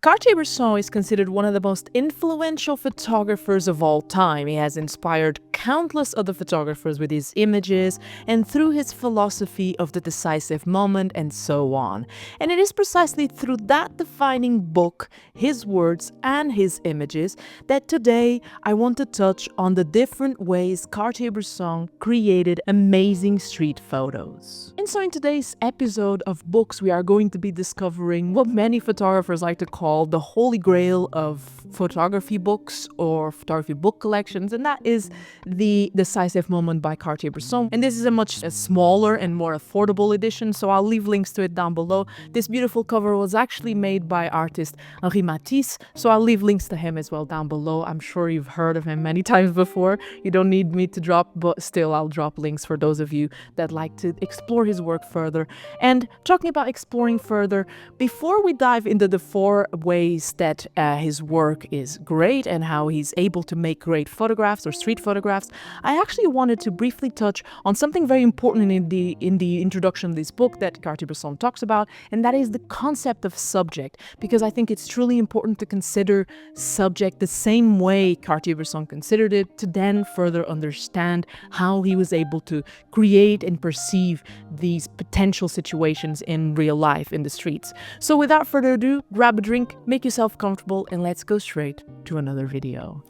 Cartier-Bresson is considered one of the most influential photographers of all time. He has inspired countless other photographers with his images and through his philosophy of the decisive moment and so on. And it is precisely through that defining book, his words and his images, that today I want to touch on the different ways Cartier-Bresson created amazing street photos. And so in today's episode of Books, we are going to be discovering what many photographers like to call the holy grail of photography books or photography book collections, and that is The Decisive Moment by Cartier-Bresson. And this is a much smaller and more affordable edition, so I'll leave links to it down below. This beautiful cover was actually made by artist Henri Matisse, so I'll leave links to him as well down below. I'm sure you've heard of him many times before. You don't need me to drop, but still I'll drop links for those of you that like to explore his work further. And talking about exploring further, before we dive into the four ways that his work is great and how he's able to make great photographs or street photographs, I actually wanted to briefly touch on something very important in the introduction of this book that Cartier-Bresson talks about, and that is the concept of subject, because I think it's truly important to consider subject the same way Cartier-Bresson considered it, to then further understand how he was able to create and perceive these potential situations in real life in the streets. So without further ado, grab a drink, make yourself comfortable, and let's go straight to another video.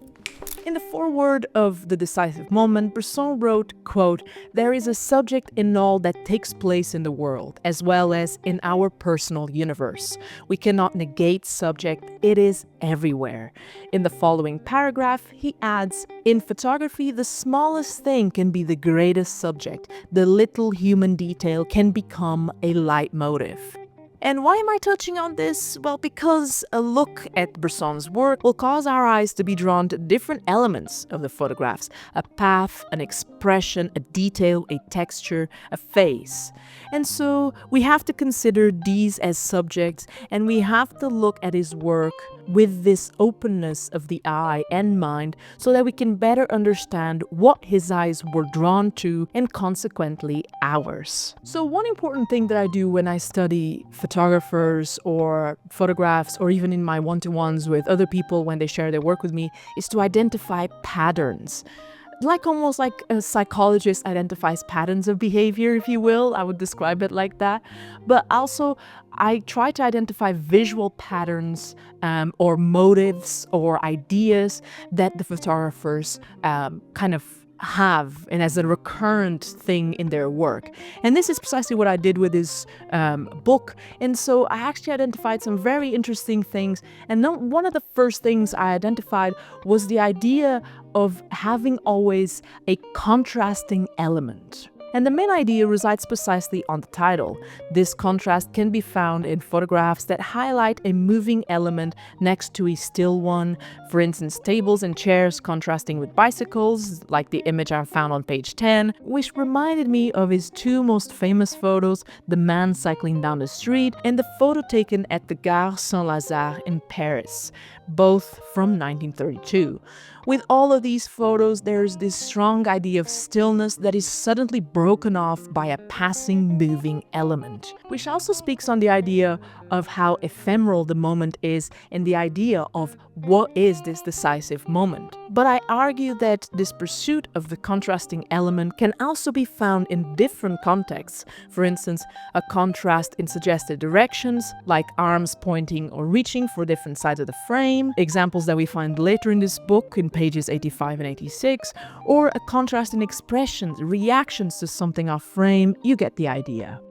In the foreword of The Decisive Moment, Bresson wrote, quote, "There is a subject in all that takes place in the world, as well as in our personal universe. We cannot negate subject, it is everywhere." In the following paragraph, he adds, "In photography, the smallest thing can be the greatest subject. The little human detail can become a leitmotif." And why am I touching on this? Well, because a look at Bresson's work will cause our eyes to be drawn to different elements of the photographs: a path, an expression, a detail, a texture, a face. And so we have to consider these as subjects, and we have to look at his work with this openness of the eye and mind so that we can better understand what his eyes were drawn to and consequently ours. So one important thing that I do when I study photographers or photographs, or even in my one-to-ones with other people when they share their work with me, is to identify patterns. Almost like a psychologist identifies patterns of behavior, if you will. I would describe it like that. But also, I try to identify visual patterns or motives or ideas that the photographers kind of have and as a recurrent thing in their work. And this is precisely what I did with this book. And so I actually identified some very interesting things. And one of the first things I identified was the idea of having always a contrasting element. And the main idea resides precisely on the title. This contrast can be found in photographs that highlight a moving element next to a still one. For instance, tables and chairs contrasting with bicycles, like the image I found on page 10, which reminded me of his two most famous photos, the man cycling down the street and the photo taken at the Gare Saint-Lazare in Paris, both from 1932. With all of these photos, there's this strong idea of stillness that is suddenly broken off by a passing, moving element, which also speaks on the idea of how ephemeral the moment is and the idea of what is this decisive moment. But I argue that this pursuit of the contrasting element can also be found in different contexts. For instance, a contrast in suggested directions, like arms pointing or reaching for different sides of the frame, examples that we find later in this book in pages 85 and 86, or a contrast in expressions, reactions to something off frame. You get the idea.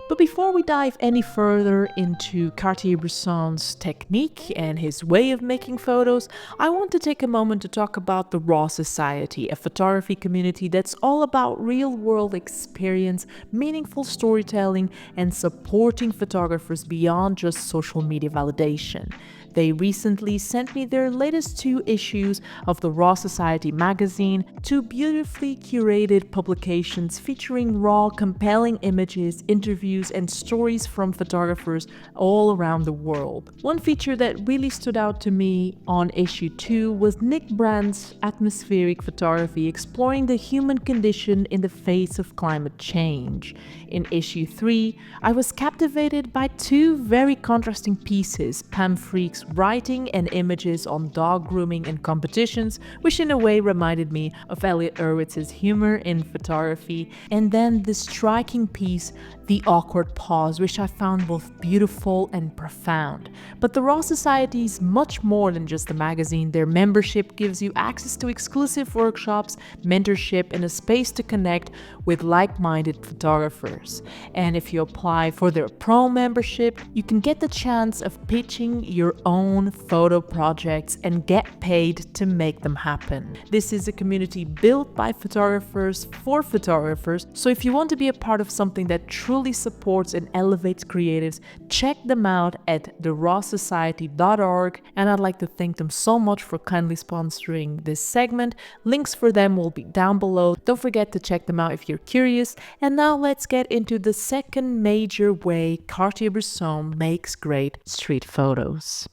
But before we dive any further into Cartier-Bresson's technique and his way of making photos, I want to take a moment to talk about the Raw Society, a photography community that's all about real-world experience, meaningful storytelling, and supporting photographers beyond just social media validation. They recently sent me their latest 2 issues of the Raw Society magazine, 2 beautifully curated publications featuring raw, compelling images, interviews, interviews and stories from photographers all around the world. One feature that really stood out to me on issue 2 was Nick Brand's atmospheric photography exploring the human condition in the face of climate change. In issue 3, I was captivated by two very contrasting pieces, Pam Freak's writing and images on dog grooming and competitions, which in a way reminded me of Elliot Erwitz's humor in photography, and then the striking piece, The Awkward Pause, which I found both beautiful and profound. But the Raw Society is much more than just a magazine. Their membership gives you access to exclusive workshops, mentorship, and a space to connect with like-minded photographers. And if you apply for their Pro membership, you can get the chance of pitching your own photo projects and get paid to make them happen. This is a community built by photographers for photographers, so if you want to be a part of something that truly supports and elevates creatives, check them out at therawsociety.org, and I'd like to thank them so much for kindly sponsoring this segment. Links for them will be down below. Don't forget to check them out if you're curious. And now let's get into the second major way Cartier-Bresson makes great street photos.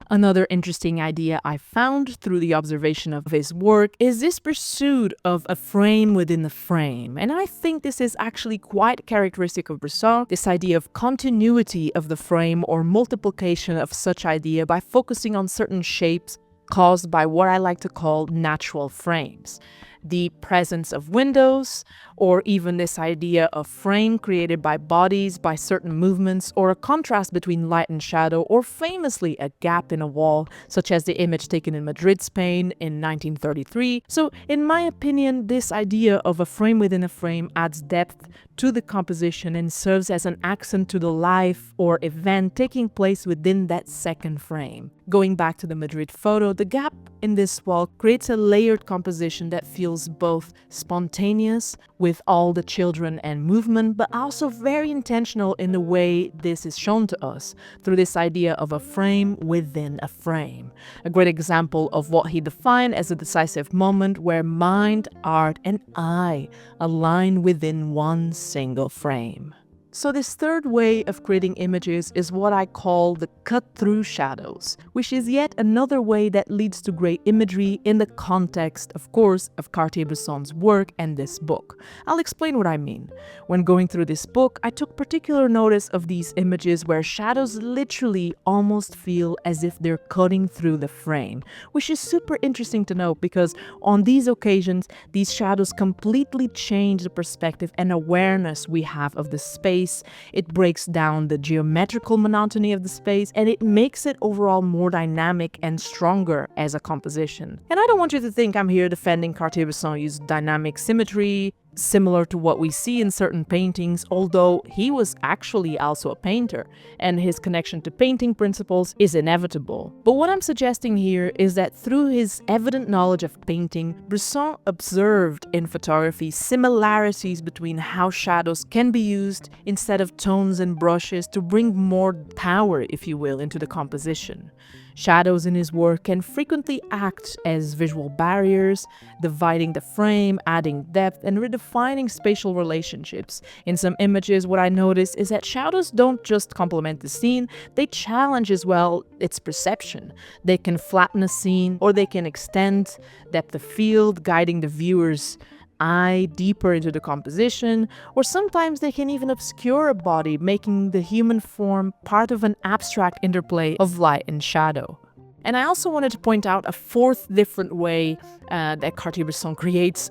Another interesting idea I found through the observation of his work is this pursuit of a frame within a frame. And I think this is actually quite characteristic of Bresson, this idea of continuity of the frame or multiplication of such idea by focusing on certain shapes caused by what I like to call natural frames. The presence of windows, or even this idea of frame created by bodies, by certain movements, or a contrast between light and shadow, or famously a gap in a wall, such as the image taken in Madrid, Spain in 1933. So in my opinion, this idea of a frame within a frame adds depth to the composition and serves as an accent to the life or event taking place within that second frame. Going back to the Madrid photo, the gap in this wall creates a layered composition that feels both spontaneous with all the children and movement, but also very intentional in the way this is shown to us through this idea of a frame within a frame. A great example of what he defined as a decisive moment where mind, art, and eye align within one single frame. So this third way of creating images is what I call the cut-through shadows, which is yet another way that leads to great imagery in the context, of course, of Cartier-Bresson's work and this book. I'll explain what I mean. When going through this book, I took particular notice of these images where shadows literally almost feel as if they're cutting through the frame, which is super interesting to note because on these occasions, these shadows completely change the perspective and awareness we have of the space. It breaks down the geometrical monotony of the space and it makes it overall more dynamic and stronger as a composition. And I don't want you to think I'm here defending Cartier-Bresson used dynamic symmetry, similar to what we see in certain paintings, although he was actually also a painter, and his connection to painting principles is inevitable. But what I'm suggesting here is that through his evident knowledge of painting, Bresson observed in photography similarities between how shadows can be used instead of tones and brushes to bring more power, if you will, into the composition. Shadows in his work can frequently act as visual barriers, dividing the frame, adding depth, and redefining spatial relationships. In some images, what I notice is that shadows don't just complement the scene, they challenge as well its perception. They can flatten a scene, or they can extend depth of field, guiding the viewer's eye deeper into the composition, or sometimes they can even obscure a body, making the human form part of an abstract interplay of light and shadow. And I also wanted to point out a fourth different way that Cartier-Bresson creates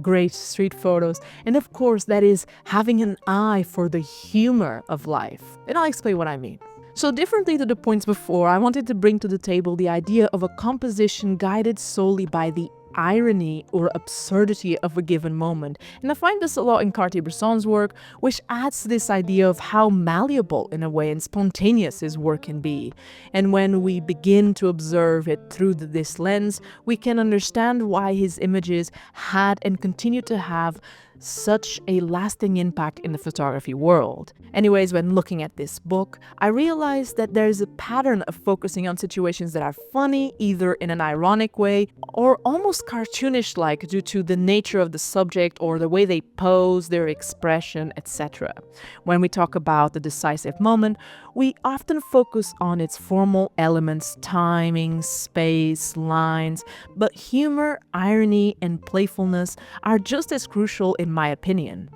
great street photos, and of course that is having an eye for the humor of life. And I'll explain what I mean. So differently to the points before, I wanted to bring to the table the idea of a composition guided solely by the irony or absurdity of a given moment. And I find this a lot in Cartier-Bresson's work, which adds to this idea of how malleable in a way and spontaneous his work can be. And when we begin to observe it through this lens, we can understand why his images had and continue to have such a lasting impact in the photography world. Anyways, when looking at this book, I realized that there is a pattern of focusing on situations that are funny, either in an ironic way or almost cartoonish-like due to the nature of the subject or the way they pose, their expression, etc. When we talk about the decisive moment, we often focus on its formal elements, timing, space, lines, but humor, irony, and playfulness are just as crucial in my opinion.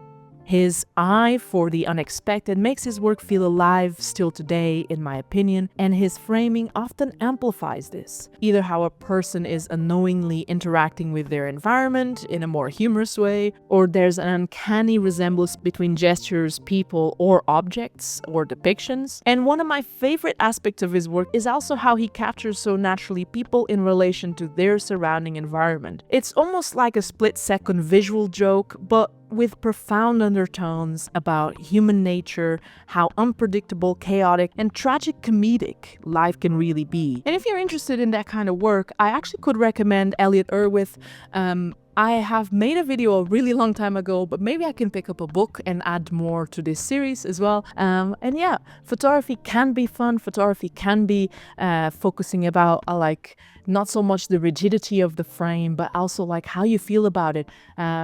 His eye for the unexpected makes his work feel alive still today, in my opinion, and his framing often amplifies this. Either how a person is unknowingly interacting with their environment in a more humorous way, or there's an uncanny resemblance between gestures, people, or objects, or depictions. And one of my favorite aspects of his work is also how he captures so naturally people in relation to their surrounding environment. It's almost like a split-second visual joke, but with profound undertones about human nature, how unpredictable, chaotic, and tragic comedic life can really be. And if you're interested in that kind of work, I actually could recommend Elliot Erwitt. I have made a video a really long time ago, but maybe I can pick up a book and add more to this series as well. And yeah, photography can be fun. Photography can be focusing about like not so much the rigidity of the frame, but also like how you feel about it,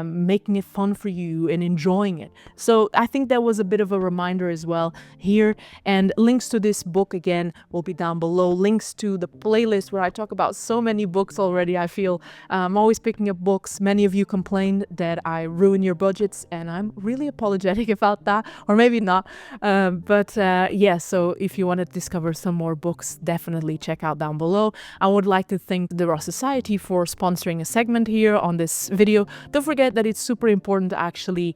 making it fun for you and enjoying it. So I think that was a bit of a reminder as well here. And links to this book again will be down below. Links to the playlist where I talk about so many books already. I feel I'm always picking up books. Many of you complained that I ruin your budgets, and I'm really apologetic about that, or maybe not. Yeah, so if you want to discover some more books, definitely check out down below. I would like to thank the Raw Society for sponsoring a segment here on this video. Don't forget that it's super important to actually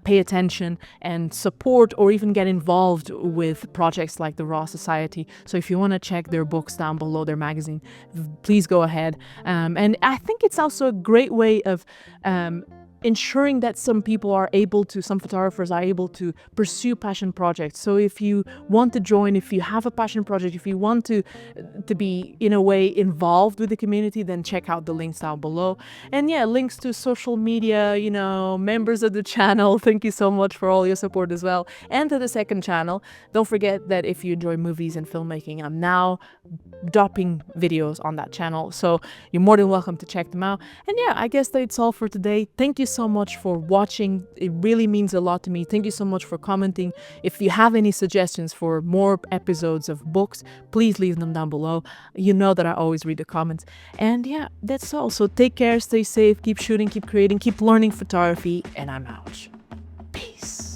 pay attention and support or even get involved with projects like the Raw Society. So if you want to check their books down below, their magazine, please go ahead. And I think it's also a great way of ensuring that some photographers are able to pursue passion projects. So if you want to join, if you have a passion project, if you want to be in a way involved with the community, then check out the links down below. And yeah, links to social media, you know, members of the channel. Thank you so much for all your support as well. And to the second channel. Don't forget that if you enjoy movies and filmmaking, I'm now dropping videos on that channel. So you're more than welcome to check them out. And yeah, I guess that's all for today. Thank you so much for watching. It really means a lot to me. Thank you so much for commenting. If you have any suggestions for more episodes of books, please leave them down below. You know that I always read the comments. And yeah, that's all. So take care, stay safe, keep shooting, keep creating, keep learning photography, and I'm out. Peace.